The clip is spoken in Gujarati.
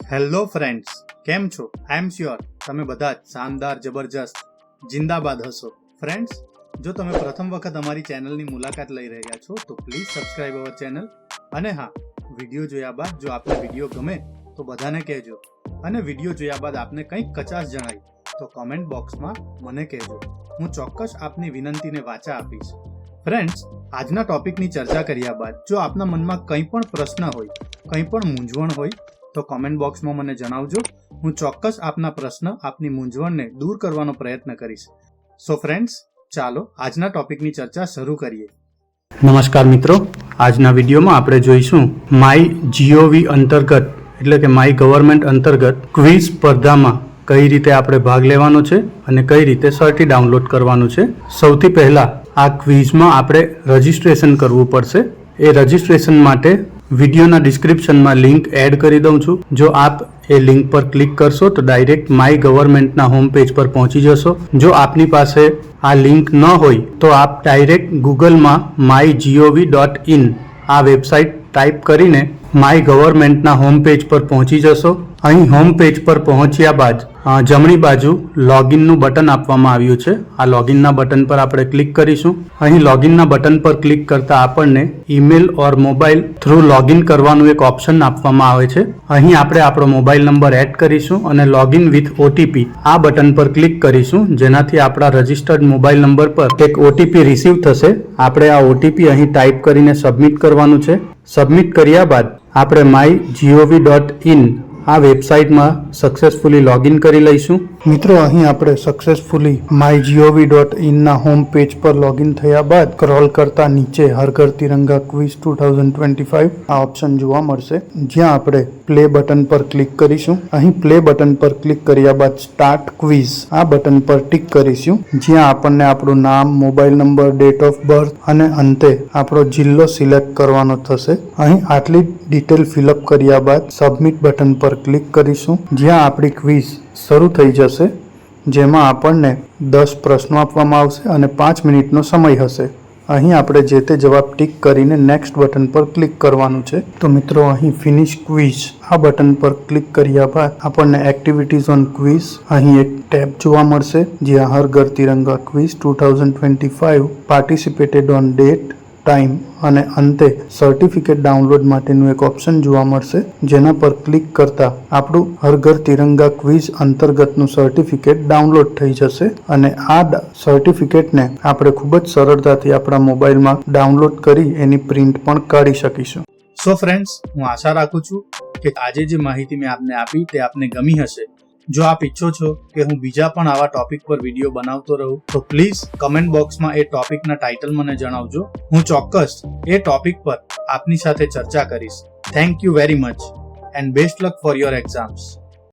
હેલો ફ્રેન્ડ્સ, કેમ છો? આઈ એમ શ્યોર તમે બધા જ શાનદાર, જબરજસ્ત, જિંદાબાદ હશો. ફ્રેન્ડ્સ, જો તમે પ્રથમ વખત અમારી ચેનલની મુલાકાત લઈ રહ્યા છો તો પ્લીઝ સબસ્ક્રાઇબ અવર ચેનલ. અને હા, વિડીયો જોયા બાદ જો આપને વિડીયો ગમે તો બધાને કહેજો, અને વિડીયો જોયા બાદ આપને કંઈક કચાશ જણાય તો કોમેન્ટ બોક્સમાં મને કહેજો. હું ચોક્કસ આપની વિનંતીને વાચા આપીશ. ફ્રેન્ડ્સ, આજના ટોપિકની ચર્ચા કર્યા બાદ જો આપના મનમાં કંઈ પણ પ્રશ્ન હોય, કંઈ પણ મૂંઝવણ હોય તો કોમેન્ટ બોક્સમાં મને જણાવજો. હું ચોક્કસ આપના પ્રશ્ન, આપની મૂંઝવણને દૂર કરવાનો પ્રયત્ન કરીશ. સો ફ્રેન્ડ્સ, ચાલો આજના ટોપિકની ચર્ચા શરૂ કરીએ. નમસ્કાર મિત્રો, આજના વિડીયોમાં આપણે જોઈશું માય જીઓવી અંતર્ગત એટલે કે માય ગવર્મેન્ટ અંતર્ગત ક્વિઝ સ્પર્ધામાં કઈ રીતે આપણે ભાગ લેવાનો છે અને કઈ રીતે સર્ટી ડાઉનલોડ કરવાનું છે. સૌથી પહેલા આ ક્વિઝમાં આપણે રજિસ્ટ્રેશન કરવું પડશે. એ રજિસ્ટ્રેશન માટે વિડીયોના ડિસ્ક્રિપ્શનમાં લિંક એડ કરી દઉં છું. જો આપ એ લિંક પર ક્લિક કરશો તો ડાયરેક્ટ માય ગવર્મેન્ટના હોમ પેજ પર પહોંચી જશો. જો આપની પાસે આ લિંક ન હોય તો આપ ડાયરેક્ટ ગૂગલમાં mygov.in આ વેબસાઇટ ટાઈપ કરીને માય ગવર્મેન્ટના હોમ પેજ પર પહોંચી જશો. અહીં હોમ પેજ પર પહોંચ્યા બાદ જમણી બાજુ લોગિનનું બટન આપવામાં આવ્યું છે. આ લોગિનના બટન પર આપણે ક્લિક કરીશું. અહીં લોગિનના બટન પર ક્લિક કરતા આપણને ઈમેલ ઓર મોબાઈલ થ્રુ લોગિન કરવાનું એક ઓપ્શન આપવામાં આવે છે. અહીં આપણે આપણો મોબાઈલ નંબર એડ કરીશું અને લોગિન વિથ ઓટીપી આ બટન પર ક્લિક કરીશું, જેનાથી આપણા રજિસ્ટર્ડ મોબાઈલ નંબર પર એક ઓટીપી રિસીવ થશે. આપણે આ ઓટીપી અહીં ટાઈપ કરીને સબમિટ કરવાનું છે. સબમિટ કર્યા બાદ આપણે mygov.in આ વેબસાઇટમાં સક્સેસફુલી લોગિન કરી લઈશું. મિત્રો, અહીં આપણે સક્સેસફુલી mygov.in ના હોમ પેજ પર લોગિન થયા બાદ સ્ક્રોલ કરતા નીચે હર ઘર તિરંગા ક્વિઝ 2025 આ ઓપ્શન જોવા મળશે, જ્યાં આપણે પ્લે બટન પર ક્લિક કરીશું. અહીં પ્લે બટન પર ક્લિક કર્યા બાદ સ્ટાર્ટ ક્વિઝ આ બટન પર ટિક કરીશું, જ્યાં આપણને આપણું નામ, mobile number, date of birth અને અંતે આપણો જિલ્લો સિલેક્ટ કરવાનો થશે. અહીં આટલી ડિટેલ ફિલઅપ કર્યા બાદ સબમિટ બટન પર ક્લિક કરીશું, જ્યાં આપણી ક્વિઝ શરૂ થઈ જશે, જેમાં આપણને 10 પ્રશ્નો આપવામાં આવશે અને 5 મિનિટનો સમય હશે. અહીં આપણે જે તે જવાબ ટિક કરીને નેક્સ્ટ બટન પર ક્લિક કરવાનું છે. તો મિત્રો, અહીં ફિનિશ ક્વિઝ આ બટન પર ક્લિક કર્યા બાદ આપણને એક્ટિવિટીઝ ઓન ક્વિઝ અહીં એક ટેબ જોવા મળશે, જ્યાં હર ઘર તિરંગા quiz 2025 participated on date, time અને અંતે સર્ટિફિકેટ ડાઉનલોડ માટેનું એક ઓપ્શન જોવા મળશે, જેના પર ક્લિક કરતા આપણું હર ઘર તિરંગા ક્વિઝ અંતર્ગતનું સર્ટિફિકેટ ડાઉનલોડ થઈ જશે અને આ સર્ટિફિકેટને આપણે ખૂબ જ સરળતાથી આપણા મોબાઈલમાં ડાઉનલોડ કરી એની પ્રિન્ટ પણ કાઢી શકીશું. સો ફ્રેન્ડ્સ, હું આશા રાખું છું કે આજે જે માહિતી મેં આપને આપી તે આપને ગમી હશે. જો આપ ઈચ્છો છો કે હું બીજા પણ આવા ટોપિક પર વિડીયો બનાવતો રહું તો પ્લીઝ કમેન્ટ બોક્સમાં એ ટોપિકના ટાઇટલ મને જણાવજો. હું ચોક્કસ એ ટોપિક પર આપની સાથે ચર્ચા કરીશ. Thank you very much and best luck for your exams.